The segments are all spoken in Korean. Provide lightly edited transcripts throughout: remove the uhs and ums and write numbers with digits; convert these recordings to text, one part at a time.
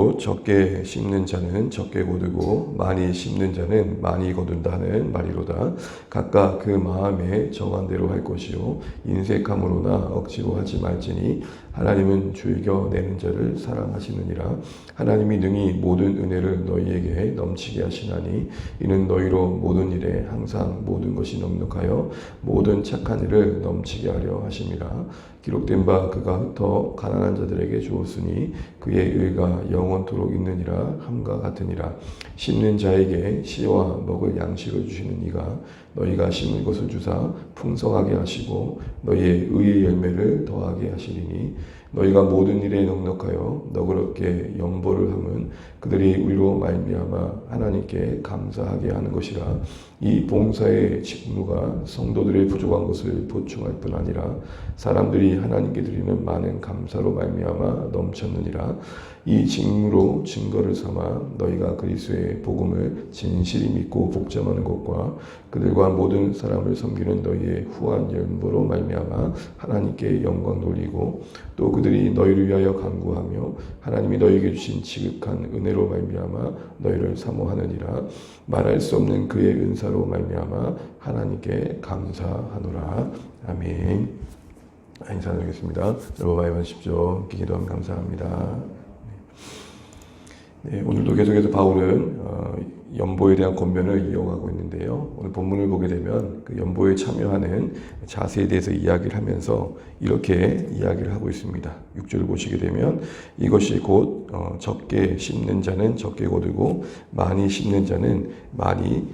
곧 적게 심는 자는 적게 거두고 많이 심는 자는 많이 거둔다 하는 말이로다. 각각 그 마음에 정한 대로 할 것이요 인색함으로나 억지로 하지 말지니 하나님은 즐겨내는 자를 사랑하시느니라. 하나님이 능히 모든 은혜를 너희에게 넘치게 하시나니 이는 너희로 모든 일에 항상 모든 것이 넉넉하여 모든 착한 일을 넘치게 하려 하심이라. 기록된 바 그가 흩어 가난한 자들에게 주었으니 그의 의가 영원토록 있느니라 함과 같으니라. 심는 자에게 씨와 먹을 양식을 주시는 이가 너희가 심은 것을 주사 풍성하게 하시고 너희의 의의 열매를 더하게 하시리니 너희가 모든 일에 넉넉하여 너그럽게 연보를 함은 그들이 우리로 말미암아 하나님께 감사하게 하는 것이라. 이 봉사의 직무가 성도들의 부족한 것을 보충할 뿐 아니라 사람들이 하나님께 드리는 많은 감사로 말미암아 넘쳤느니라. 이 직무로 증거를 삼아 너희가 그리스도의 복음을 진실히 믿고 복잡하는 것과 그들과 모든 사람을 섬기는 너희의 후한 연보로 말미암아 하나님께 영광 돌리고 또 그들이 너희를 위하여 간구하며 하나님이 너희에게 주신 지극한 은혜로 말미암아 너희를 사모하느니라. 말할 수 없는 그의 은사로 말미암아 하나님께 감사하노라. 아멘. 인사 나누겠습니다. 여러분 많이 받으십시오. 기도하면 감사합니다. 네, 오늘도 계속해서 바울은 연보에 대한 권면을 이어가고 있는데요. 오늘 본문을 보게 되면 그 연보에 참여하는 자세에 대해서 이야기를 하면서 이렇게 이야기를 하고 있습니다. 6절을 보시게 되면 이것이 곧 적게 심는 자는 적게 거두고 많이 심는 자는 많이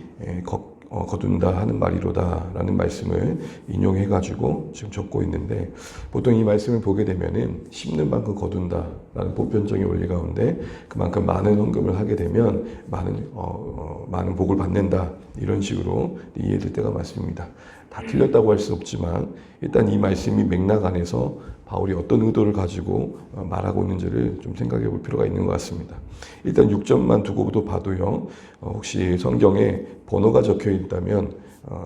거둔다 하는 말이로다 라는 말씀을 인용해 가지고 지금 적고 있는데, 보통 이 말씀을 보게 되면은 심는 만큼 거둔다 라는 보편적인 원리 가운데 그만큼 많은 헌금을 하게 되면 많은 복을 받는다 이런 식으로 이해될 때가 많습니다. 다 틀렸다고 할 수 없지만 일단 이 말씀이 맥락 안에서 바울이 어떤 의도를 가지고 말하고 있는지를 좀 생각해 볼 필요가 있는 것 같습니다. 일단 6점만 두고도 봐도요, 혹시 성경에 번호가 적혀 있다면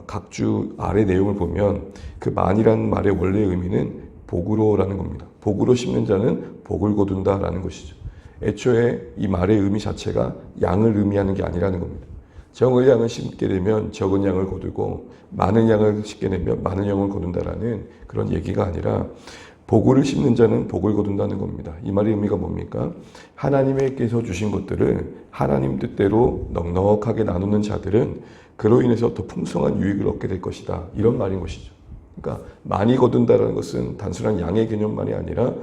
각 주 아래 내용을 보면 그 만이라는 말의 원래 의미는 복으로라는 겁니다. 복으로 심는 자는 복을 거둔다라는 것이죠. 애초에 이 말의 의미 자체가 양을 의미하는 게 아니라는 겁니다. 적은 양을 심게 되면 적은 양을 거두고 많은 양을 심게 되면 많은 양을 거둔다라는 그런 얘기가 아니라 복을 심는 자는 복을 거둔다는 겁니다. 이 말의 의미가 뭡니까? 하나님께서 주신 것들을 하나님 뜻대로 넉넉하게 나누는 자들은 그로 인해서 더 풍성한 유익을 얻게 될 것이다. 이런 말인 것이죠. 그러니까 많이 거둔다는 것은 단순한 양의 개념만이 아니라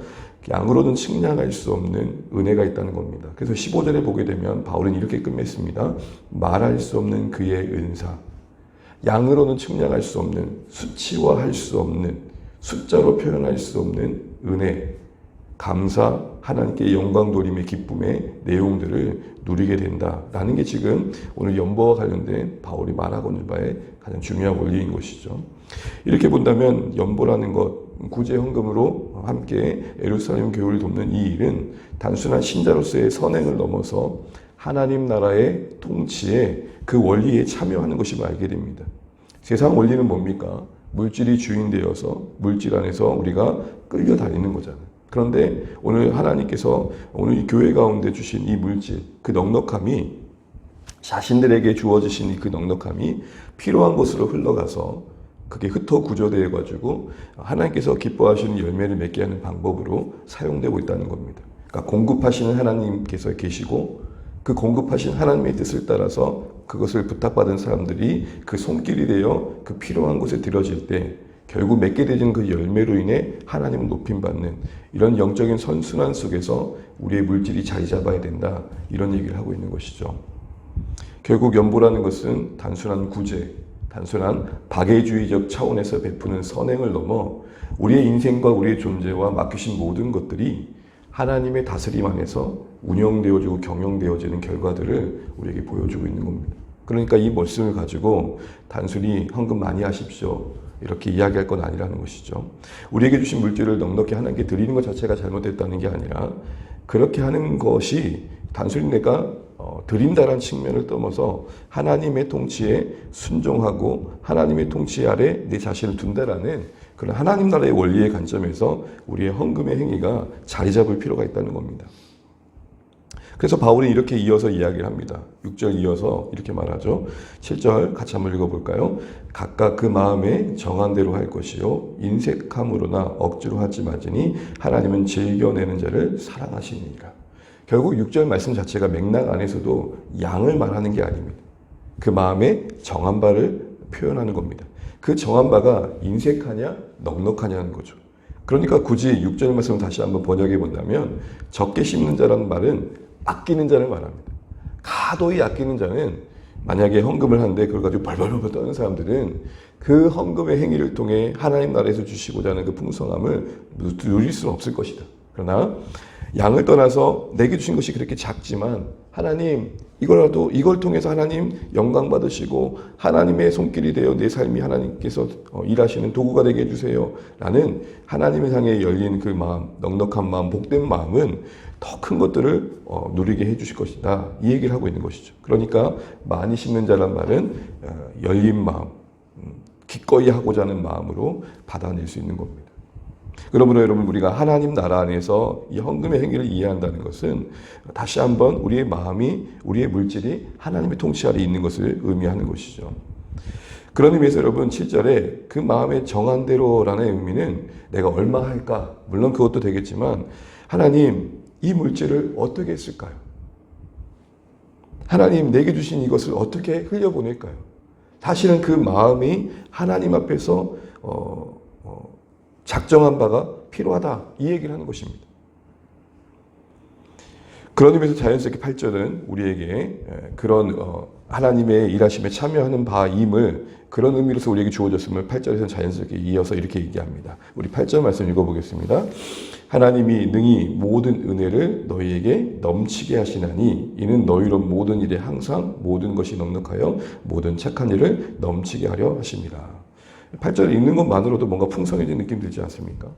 양으로는 측량할 수 없는 은혜가 있다는 겁니다. 그래서 15절에 보게 되면 바울은 이렇게 끝맺습니다. 말할 수 없는 그의 은사. 양으로는 측량할 수 없는, 수치화할 수 없는, 숫자로 표현할 수 없는 은혜, 감사, 하나님께 영광 돌림의 기쁨의 내용들을 누리게 된다라는 게 지금 오늘 연보와 관련된 바울이 말하고 있는 바의 가장 중요한 원리인 것이죠. 이렇게 본다면 연보라는 것, 구제 헌금으로 함께 예루살렘 교회를 돕는 이 일은 단순한 신자로서의 선행을 넘어서 하나님 나라의 통치에 그 원리에 참여하는 것임을 알게 됩니다. 세상 원리는 뭡니까? 물질이 주인 되어서 물질 안에서 우리가 끌려다니는 거잖아요. 그런데 오늘 하나님께서 오늘 이 교회 가운데 주신 이 물질, 그 넉넉함이 자신들에게 주어지신 그 넉넉함이 필요한 곳으로 흘러가서 그게 흩어 구조되어 가지고 하나님께서 기뻐하시는 열매를 맺게 하는 방법으로 사용되고 있다는 겁니다. 그러니까 공급하시는 하나님께서 계시고 그 공급하신 하나님의 뜻을 따라서 그것을 부탁받은 사람들이 그 손길이 되어 그 필요한 곳에 들어질 때 결국 맺게 되는 그 열매로 인해 하나님을 높임받는 이런 영적인 선순환 속에서 우리의 물질이 자리 잡아야 된다, 이런 얘기를 하고 있는 것이죠. 결국 연보라는 것은 단순한 구제, 단순한 박애주의적 차원에서 베푸는 선행을 넘어 우리의 인생과 우리의 존재와 맡기신 모든 것들이 하나님의 다스림 안에서 운영되어지고 경영되어지는 결과들을 우리에게 보여주고 있는 겁니다. 그러니까 이 말씀을 가지고 단순히 헌금 많이 하십시오 이렇게 이야기할 건 아니라는 것이죠. 우리에게 주신 물질을 넉넉히 하나님께 드리는 것 자체가 잘못됐다는 게 아니라 그렇게 하는 것이 단순히 내가 드린다라는 측면을 떠나서 하나님의 통치에 순종하고 하나님의 통치 아래 내 자신을 둔다라는 그런 하나님 나라의 원리의 관점에서 우리의 헌금의 행위가 자리 잡을 필요가 있다는 겁니다. 그래서 바울이 이렇게 이어서 이야기를 합니다. 6절 이어서 이렇게 말하죠. 7절 같이 한번 읽어볼까요? 각각 그 마음에 정한 대로 할 것이요 인색함으로나 억지로 하지 마지니 하나님은 즐겨내는 자를 사랑하시니라. 결국 6절 말씀 자체가 맥락 안에서도 양을 말하는 게 아닙니다. 그 마음에 정한 바를 표현하는 겁니다. 그 정한 바가 인색하냐 넉넉하냐는 거죠. 그러니까 굳이 6절 말씀을 다시 한번 번역해 본다면 적게 심는 자라는 말은 아끼는 자를 말합니다. 가도히 아끼는 자는 만약에 헌금을 하는데 그걸 가지고 벌벌벌 떠는 사람들은 그 헌금의 행위를 통해 하나님 나라에서 주시고자 하는 그 풍성함을 누릴 수는 없을 것이다. 그러나 양을 떠나서 내게 주신 것이 그렇게 작지만 하나님 이걸 통해서 하나님 영광 받으시고 하나님의 손길이 되어 내 삶이 하나님께서 일하시는 도구가 되게 해주세요 라는 하나님을 향해 열린 그 마음, 넉넉한 마음, 복된 마음은 더 큰 것들을 누리게 해주실 것이다 이 얘기를 하고 있는 것이죠. 그러니까 많이 심는 자란 말은 열린 마음, 기꺼이 하고자 하는 마음으로 받아낼 수 있는 겁니다. 그러므로 여러분 우리가 하나님 나라 안에서 이 헌금의 행위를 이해한다는 것은 다시 한번 우리의 마음이 우리의 물질이 하나님의 통치 아래 있는 것을 의미하는 것이죠. 그런 의미에서 여러분 7절에 그 마음의 정한 대로라는 의미는 내가 얼마 할까? 물론 그것도 되겠지만 하나님 이 물질을 어떻게 쓸까요? 하나님 내게 주신 이것을 어떻게 흘려보낼까요? 사실은 그 마음이 하나님 앞에서 작정한 바가 필요하다 이 얘기를 하는 것입니다. 그런 의미에서 자연스럽게 8절은 우리에게 그런 하나님의 일하심에 참여하는 바임을 그런 의미로서 우리에게 주어졌음을 8절에서는 자연스럽게 이어서 이렇게 얘기합니다. 우리 8절 말씀 읽어보겠습니다. 하나님이 능히 모든 은혜를 너희에게 넘치게 하시나니 이는 너희로 모든 일에 항상 모든 것이 넉넉하여 모든 착한 일을 넘치게 하려 하십니다. 8절을 읽는 것만으로도 뭔가 풍성해진 느낌 들지 않습니까?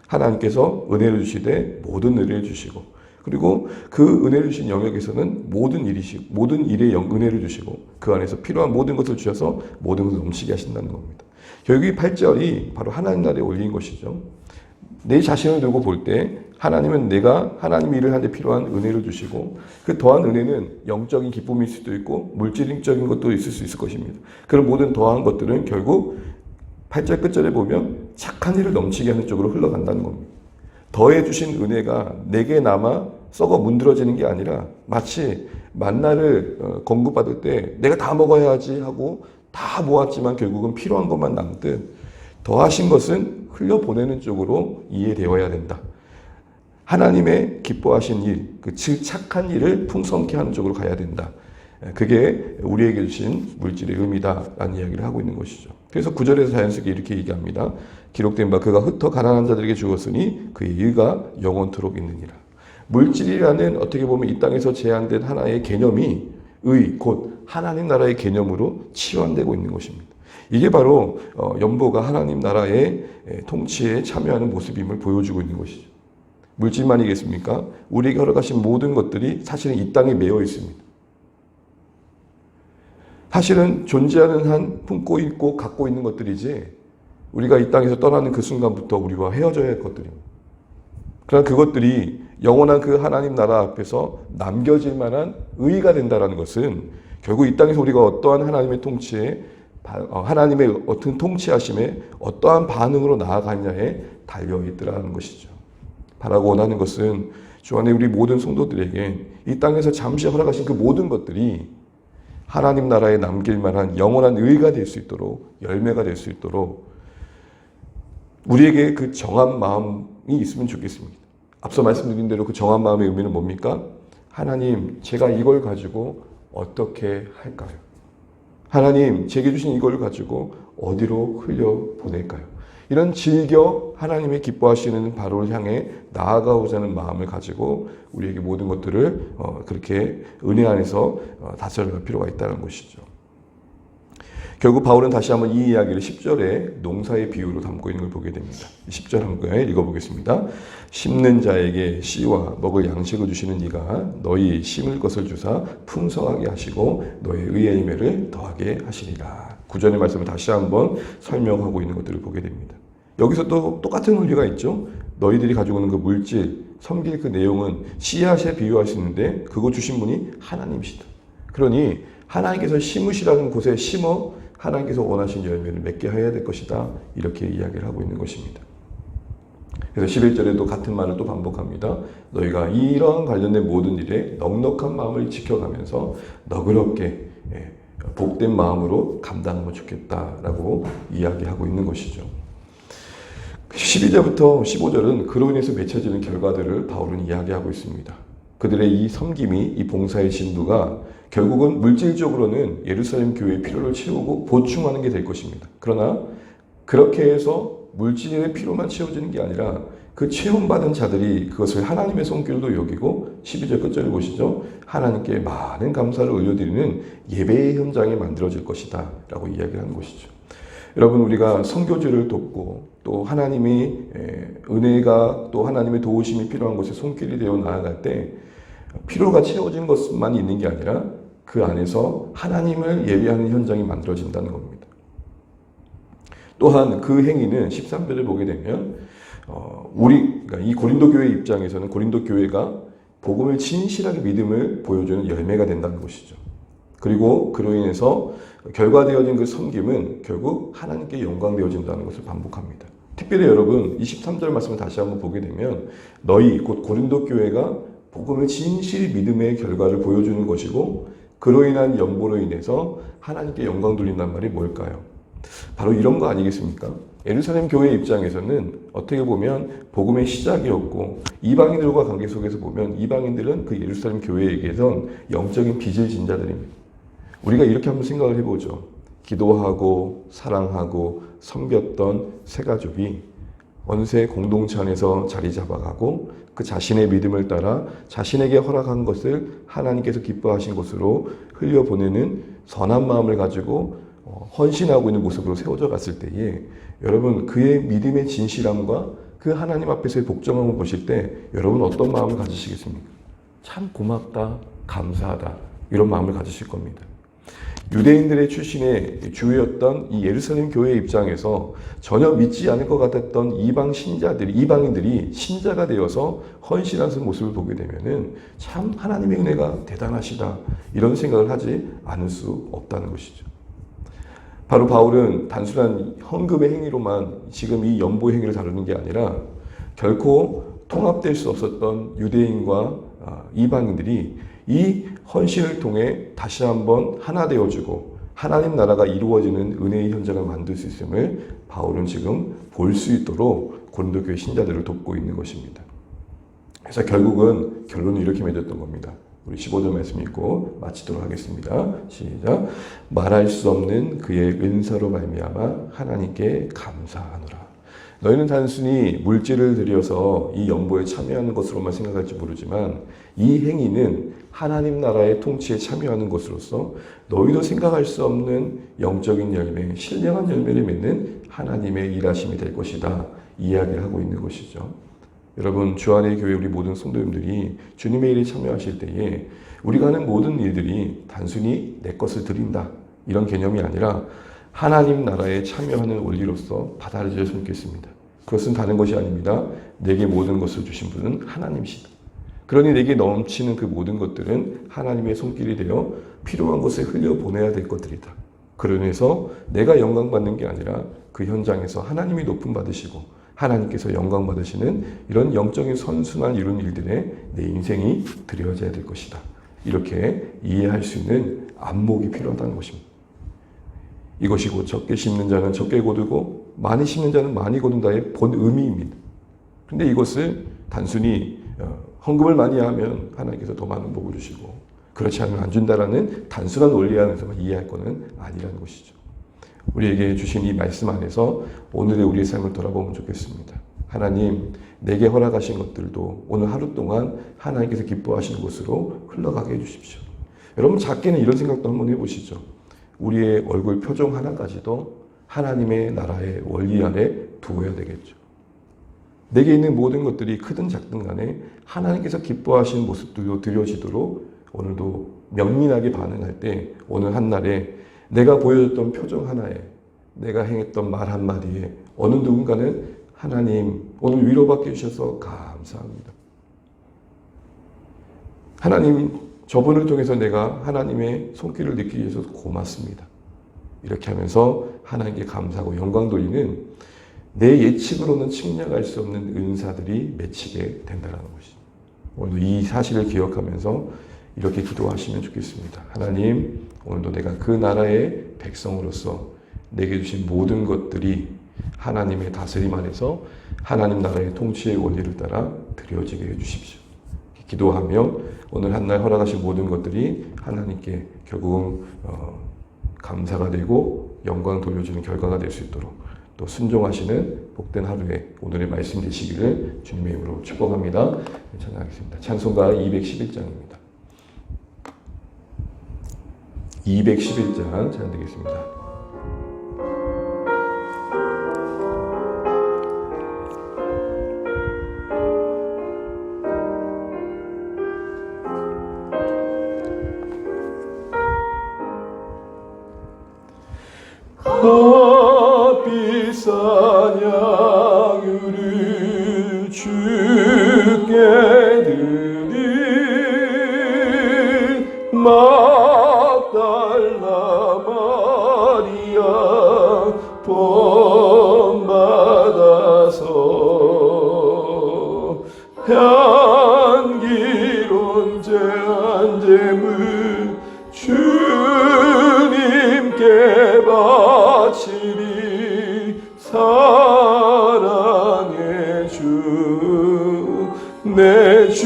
하나님께서 은혜를 주시되 모든 은혜를 주시고 그리고 그 은혜를 주신 영역에서는 모든 일에 은혜를 주시고 그 안에서 필요한 모든 것을 주셔서 모든 것을 넘치게 하신다는 겁니다. 결국 이 8절이 바로 하나님 나라에 올린 것이죠. 내 자신을 두고 볼 때 하나님은 내가 하나님 일을 하는데 필요한 은혜를 주시고 그 더한 은혜는 영적인 기쁨일 수도 있고 물질적인 것도 있을 수 있을 것입니다. 그런 모든 더한 것들은 결국 8절 끝절에 보면 착한 일을 넘치게 하는 쪽으로 흘러간다는 겁니다. 더해 주신 은혜가 내게 남아 썩어 문드러지는 게 아니라 마치 만나를 공급받을 때 내가 다 먹어야지 하고 다 모았지만 결국은 필요한 것만 남듯 더하신 것은 흘려보내는 쪽으로 이해되어야 된다. 하나님의 기뻐하신 일, 즉 착한 일을 풍성케 하는 쪽으로 가야 된다. 그게 우리에게 주신 물질의 의미다라는 이야기를 하고 있는 것이죠. 그래서 9절에서 자연스럽게 이렇게 얘기합니다. 기록된 바 그가 흩어 가난한 자들에게 주었으니 그의 일가 영원토록 있느니라. 물질이라는 어떻게 보면 이 땅에서 제한된 하나의 개념이 곧 하나님 나라의 개념으로 치환되고 있는 것입니다. 이게 바로 연보가 하나님 나라의 통치에 참여하는 모습임을 보여주고 있는 것이죠. 물질만이겠습니까? 우리에게 허락하신 모든 것들이 사실은 이 땅에 매여 있습니다. 사실은 존재하는 한 품고 있고 갖고 있는 것들이지 우리가 이 땅에서 떠나는 그 순간부터 우리와 헤어져야 할 것들입니다. 그러나 그것들이 영원한 그 하나님 나라 앞에서 남겨질 만한 의의가 된다는 것은 결국 이 땅에서 우리가 어떠한 하나님의 통치에 하나님의 어떤 통치하심에 어떠한 반응으로 나아가냐에 달려있더라는 것이죠. 바라고 원하는 것은 주 안에 우리 모든 성도들에게 이 땅에서 잠시 허락하신 그 모든 것들이 하나님 나라에 남길 만한 영원한 의의가 될 수 있도록 열매가 될 수 있도록 우리에게 그 정한 마음이 있으면 좋겠습니다. 앞서 말씀드린 대로 그 정한 마음의 의미는 뭡니까? 하나님, 제가 이걸 가지고 어떻게 할까요? 하나님, 제게 주신 이걸 가지고 어디로 흘려보낼까요? 이런 즐겨 하나님의 기뻐하시는 바로를 향해 나아가고자 하는 마음을 가지고 우리에게 모든 것들을 그렇게 은혜 안에서 다스려갈 필요가 있다는 것이죠. 결국 바울은 다시 한번 이 이야기를 10절에 농사의 비유로 담고 있는 걸 보게 됩니다. 10절 한번 읽어보겠습니다. 심는 자에게 씨와 먹을 양식을 주시는 이가 너희 심을 것을 주사 풍성하게 하시고 너의 의의 열매를 더하게 하시리라. 9절의 말씀을 다시 한번 설명하고 있는 것들을 보게 됩니다. 여기서 또 똑같은 논리가 있죠. 너희들이 가지고 있는 그 물질, 섬길 그 내용은 씨앗에 비유할 수 있는데 그거 주신 분이 하나님이시다. 그러니 하나님께서 심으시라는 곳에 심어 하나님께서 원하신 열매를 맺게 해야 될 것이다. 이렇게 이야기를 하고 있는 것입니다. 그래서 11절에도 같은 말을 또 반복합니다. 너희가 이러한 관련된 모든 일에 넉넉한 마음을 지켜가면서 너그럽게 복된 마음으로 감당하면 좋겠다라고 이야기하고 있는 것이죠. 12절부터 15절은 그로 인해서 맺혀지는 결과들을 바울은 이야기하고 있습니다. 그들의 이 섬김이, 이 봉사의 진도가 결국은 물질적으로는 예루살렘 교회의 필요를 채우고 보충하는 게 될 것입니다. 그러나 그렇게 해서 물질의 필요만 채워지는 게 아니라 그 체험받은 자들이 그것을 하나님의 손길도 여기고 12절 끝절을 보시죠. 하나님께 많은 감사를 올려드리는 예배의 현장이 만들어질 것이다 라고 이야기를 하는 것이죠. 여러분, 우리가 선교지를 돕고 또 하나님이 은혜가 또 하나님의 도우심이 필요한 곳에 손길이 되어 나아갈 때 필요가 채워진 것만 있는 게 아니라 그 안에서 하나님을 예배하는 현장이 만들어진다는 겁니다. 또한 그 행위는 13절을 보게 되면 그러니까 이 고린도 교회 입장에서는 고린도 교회가 복음을 진실하게 믿음을 보여주는 열매가 된다는 것이죠. 그리고 그로 인해서 결과되어진 그 섬김은 결국 하나님께 영광되어진다는 것을 반복합니다. 특별히 여러분 23절 말씀을 다시 한번 보게 되면 너희 곧 고린도 교회가 복음을 진실히 믿음의 결과를 보여주는 것이고 그로 인한 연보로 인해서 하나님께 영광 돌린다는 말이 뭘까요? 바로 이런 거 아니겠습니까? 예루살렘 교회 입장에서는 어떻게 보면 복음의 시작이었고 이방인들과 관계 속에서 보면 이방인들은 그 예루살렘 교회에게선 영적인 빚을 진 자들입니다. 우리가 이렇게 한번 생각을 해보죠. 기도하고 사랑하고 섬겼던 세 가족이 어느새 공동체 안에서 자리 잡아가고 그 자신의 믿음을 따라 자신에게 허락한 것을 하나님께서 기뻐하신 것으로 흘려보내는 선한 마음을 가지고 헌신하고 있는 모습으로 세워져 갔을 때에 여러분 그의 믿음의 진실함과 그 하나님 앞에서의 복종함을 보실 때 여러분 어떤 마음을 가지시겠습니까? 참 고맙다, 감사하다 이런 마음을 가지실 겁니다. 유대인들의 출신의 주였던 이 예루살렘 교회 입장에서 전혀 믿지 않을 것 같았던 이방인들이 신자가 되어서 헌신하는 모습을 보게 되면은 참 하나님의 은혜가 대단하시다 이런 생각을 하지 않을 수 없다는 것이죠. 바로 바울은 단순한 헌금의 행위로만 지금 이 연보 행위를 다루는 게 아니라 결코 통합될 수 없었던 유대인과 이방인들이 이 헌신을 통해 다시 한번 하나 되어주고 하나님 나라가 이루어지는 은혜의 현장을 만들 수 있음을 바울은 지금 볼 수 있도록 고린도 교회 신자들을 돕고 있는 것입니다. 그래서 결국은 결론은 이렇게 맺었던 겁니다. 우리 15절 말씀 읽고 마치도록 하겠습니다. 시작. 말할 수 없는 그의 은사로 말미암아 하나님께 감사하노라. 너희는 단순히 물질을 들여서 이 연보에 참여하는 것으로만 생각할지 모르지만 이 행위는 하나님 나라의 통치에 참여하는 것으로서 너희도 생각할 수 없는 영적인 열매, 신령한 열매를 맺는 하나님의 일하심이 될 것이다. 이야기를 하고 있는 것이죠. 여러분 주 안의 교회 우리 모든 성도님들이 주님의 일에 참여하실 때에 우리가 하는 모든 일들이 단순히 내 것을 드린다 이런 개념이 아니라 하나님 나라에 참여하는 원리로서 받아들여졌으면 좋겠습니다. 그것은 다른 것이 아닙니다. 내게 모든 것을 주신 분은 하나님이시다. 그러니 내게 넘치는 그 모든 것들은 하나님의 손길이 되어 필요한 곳에 흘려보내야 될 것들이다. 그러면서 내가 영광받는 게 아니라 그 현장에서 하나님이 높임 받으시고 하나님께서 영광 받으시는 이런 영적인 선순환 이룬 일들에 내 인생이 드려져야 될 것이다. 이렇게 이해할 수 있는 안목이 필요하다는 것입니다. 이것이 곧 적게 심는 자는 적게 거두고 많이 심는 자는 많이 거둔다의 본 의미입니다. 그런데 이것을 단순히 헌금을 많이 하면 하나님께서 더 많은 복을 주시고 그렇지 않으면 안 준다라는 단순한 원리 안에서만 이해할 것은 아니라는 것이죠. 우리에게 주신 이 말씀 안에서 오늘의 우리의 삶을 돌아보면 좋겠습니다. 하나님, 내게 허락하신 것들도 오늘 하루 동안 하나님께서 기뻐하시는 곳으로 흘러가게 해주십시오. 여러분 작게는 이런 생각도 한번 해보시죠. 우리의 얼굴 표정 하나까지도 하나님의 나라의 원리 안에 두어야 되겠죠. 내게 있는 모든 것들이 크든 작든 간에 하나님께서 기뻐하시는 모습들로 드려지도록 오늘도 명민하게 반응할 때 오늘 한날에 내가 보여줬던 표정 하나에 내가 행했던 말 한마디에 어느 누군가는 하나님 오늘 위로받게 주셔서 감사합니다. 하나님, 저분을 통해서 내가 하나님의 손길을 느끼게 해서 고맙습니다. 이렇게 하면서 하나님께 감사하고 영광 돌리는, 내 예측으로는 측량할 수 없는 은사들이 맺히게 된다는 것입니다. 오늘도 이 사실을 기억하면서 이렇게 기도하시면 좋겠습니다. 하나님, 오늘도 내가 그 나라의 백성으로서 내게 주신 모든 것들이 하나님의 다스림 안에서 하나님 나라의 통치의 원리를 따라 드려지게 해주십시오. 기도하며 오늘 한날 허락하신 모든 것들이 하나님께 결국은 감사가 되고 영광 돌려주는 결과가 될 수 있도록 또 순종하시는 복된 하루에 오늘의 말씀 되시기를 주님의 이름으로 축복합니다. 찬양하겠습니다. 찬송가 211장입니다. 211장 찬양드리겠습니다. 비싼 양을 주께 드린 막달라 마리아 본받아서 향기로운 제한 제물 주님께 바치리 사랑의 주 내 주님께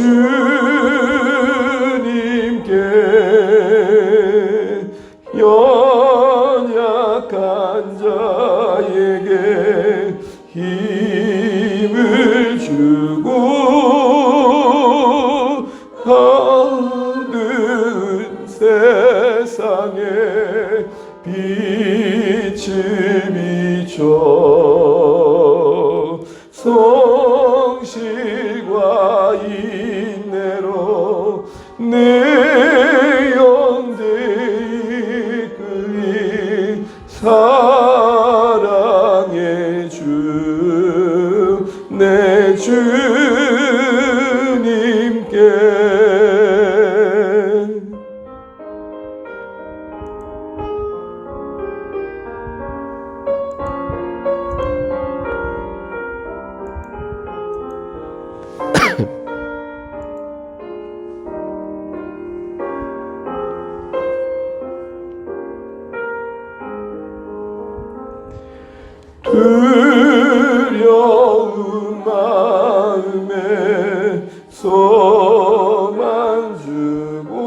연약한 자에게 힘을 주고 어두운 세상에 빛을 비춰 성실과 인내로 내 영대 이끌린 사랑의 주 내 주님께 두려운 마음에 소망 주고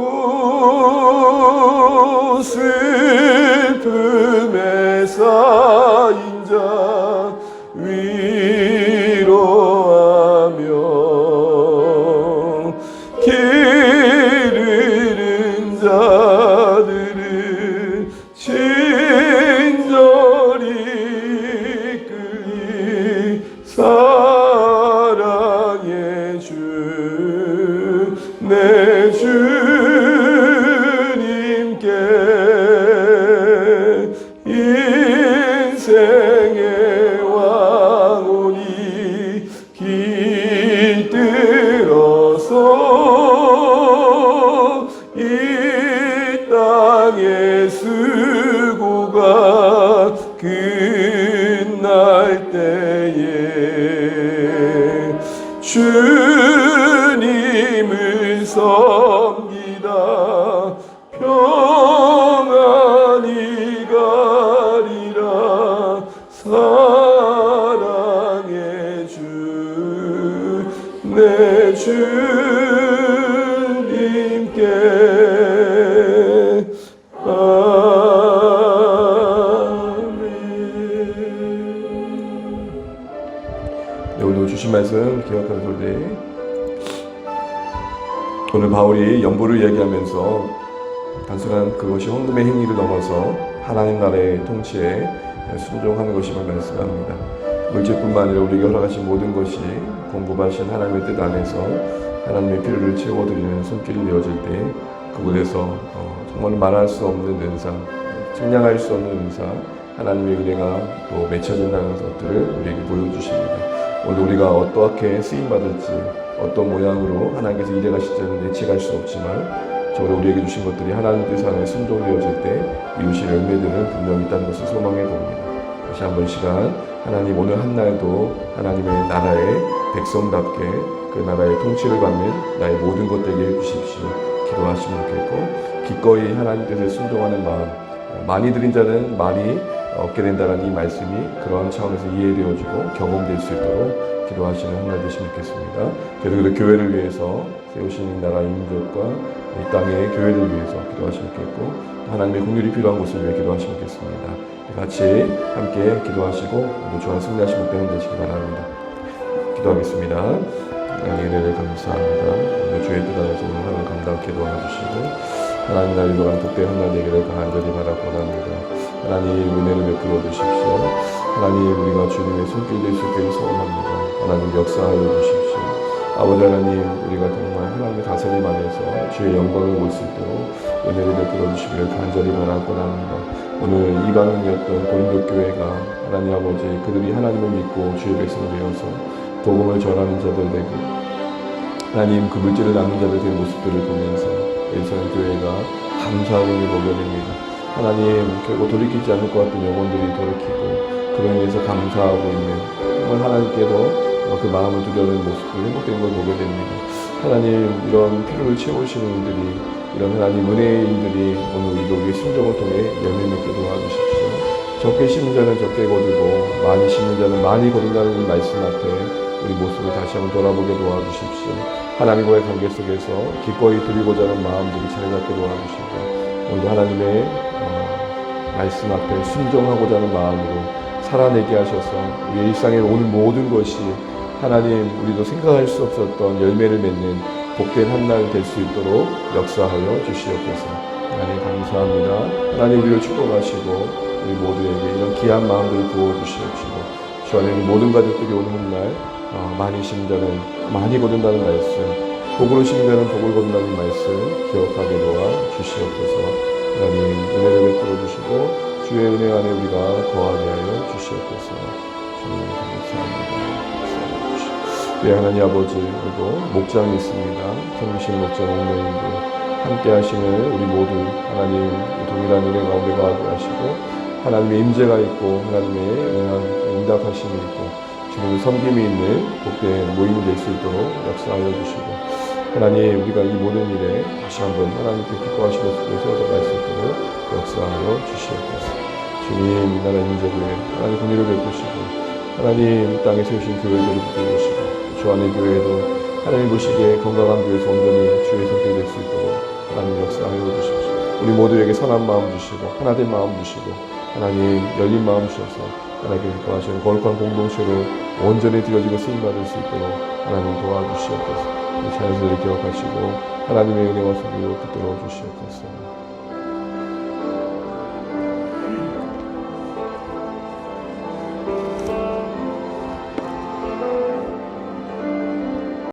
슬픔에 쌓인 자 위로하며 길 잃은 자들을 친절히 사랑의 주 내 주님께 인생의 왕혼이 깃들어서 이 땅의 수고가 끝날 때에 주님을 섬기다 평안히 가리라 사랑의 주 내 주님께 오늘도 주신 말씀 기억하면서 오늘 바울이 연보를 이야기하면서 단순한 그것이 헌금의 행위를 넘어서 하나님 나라의 통치에 순종하는 것임을 말씀합니다. 물질뿐만 아니라 우리에게 허락하신 모든 것이 공급하신 하나님의 뜻 안에서 하나님의 필요를 채워드리는 손길이 되어질 때 그곳에서 정말 말할 수 없는 은사, 측량할 수 없는 은사, 하나님의 은혜가 또 맺혀진다는 것들을 우리에게 보여주십니다. 오늘 우리가 어떻게 쓰임받을지, 어떤 모양으로 하나님께서 일해가실지는 예측할 수 없지만 저로 우리에게 주신 것들이 하나님 뜻 안에 순종되어질 때 이루신 열매들은 분명히 있다는 것을 소망해 봅니다. 다시 한번 시간 하나님 오늘 한 날도 하나님의 나라의 백성답게 그 나라의 통치를 받는 나의 모든 것 되게 해주십시오. 기도하시면 좋겠고 기꺼이 하나님 뜻에 순종하는 마음 많이 드린 자는 많이 얻게 된다는 이 말씀이 그러한 차원에서 이해되어지고 경험될 수 있도록 기도하시는 하나 되시면 좋겠습니다. 계속해서 교회를 위해서 세우신 나라의 민족과 이 땅의 교회를 위해서 기도하시면 좋겠고 하나님의 긍휼이 필요한 곳을 위해 기도하시면 좋겠습니다. 같이 함께 기도하시고 모두 주와 승리하시는 때는 되시기 바랍니다. 기도하겠습니다. 하나님 은혜를 감사합니다. 주의 뜻 안에서 오늘 하루 감당케 도와주시고 하나님 나를 위한 복된 한날 되기를 간절히 바라고합니다. 하나님 은혜를 베풀어 주십시오. 하나님 우리가 주님의 손길 될 수 있기를 소원합니다. 하나님 역사하여 주십시오. 아버지 하나님 우리가 정말 하나님의 다스림 안에서 주의 영광을 볼 수 있도록 은혜를 베풀어 주시기를 간절히 바라고합니다. 오늘 이방인이었던 고린도 교회가 하나님 아버지 그들이 하나님을 믿고 주의 백성 되어서 복음을 전하는 자들 되고 하나님 그 물질을 나누는 자들 된 모습들을 보면서 예루살렘 교회가 감사함을 보게 됩니다. 하나님 결국 돌이키지 않을 것 같은 영혼들이 돌이키고 그로 인해서 감사하고 있는 정말 하나님께도 그 마음을 두려는 모습들 행복된 걸 보게 됩니다. 하나님 이런 필요를 채우시는 분들이 이런 하나님 은혜의 일들이 오늘 우리의 순종을 통해 열매 맺게 도와주십시오. 적게 심는 자는 적게 거두고 많이 심는 자는 많이 거둔다는 이 말씀 앞에 우리 모습을 다시 한번 돌아보게 도와주십시오. 하나님과의 관계 속에서 기꺼이 드리고자 하는 마음들이 자리잡게 도와주시고 오늘도 하나님의 말씀 앞에 순종하고자 하는 마음으로 살아내게 하셔서 우리 일상에 오는 모든 것이 하나님 우리도 생각할 수 없었던 열매를 맺는 복된 한 날 될 수 있도록 역사하여 주시옵소서. 하나님 감사합니다. 하나님 우리를 축복하시고 우리 모두에게 이런 귀한 마음들을 부어주시옵시고 주 안에 모든 가족들이 오는 날 많이 심는 자는 많이 거둔다는 말씀 복으로 심는 자는 복을 거둔다는 말씀 기억하게 도와주시옵소서. 하나님 은혜를 베풀어 주시고 주의 은혜 안에 우리가 거하게 하여 주시옵소서. 주님 감사합니다. 하나님 아버지 그리고 목장이 있습니다. 성신 목장 옥노인들 함께 하시는 우리 모두 하나님 동일한 은혜 가운데 거하게 하시고 하나님의 임재가 있고 하나님의 응답하심이 있고 주님의 섬김이 있는 복된 모임이 될 수 있도록 역사하여 주시고 하나님 우리가 이 모든 일에 다시 한번 하나님께 기뻐하시고 세워져갈 수 있도록 역사하여 주시옵소서. 주님 이 나라 민족에 하나님 긍휼을 베푸시고 하나님 이 땅에 세우신 교회들을 붙들으시고 주 안의 교회도 하나님 보시기에 건강한 교회에서 온전히 주의 손길이 될 수 있도록 하나님 역사하여 주십시오. 우리 모두에게 선한 마음 주시고 하나된 마음 주시고 하나님 열린 마음 주셔서 하나님께 기뻐하시는 거룩한 공동체로 온전히 드려지고 쓰임받을 수 있도록 하나님 도와주시옵소서. 자연스레 기억하시고 하나님의 은혜와 소리로 붙들어 주시옵소서.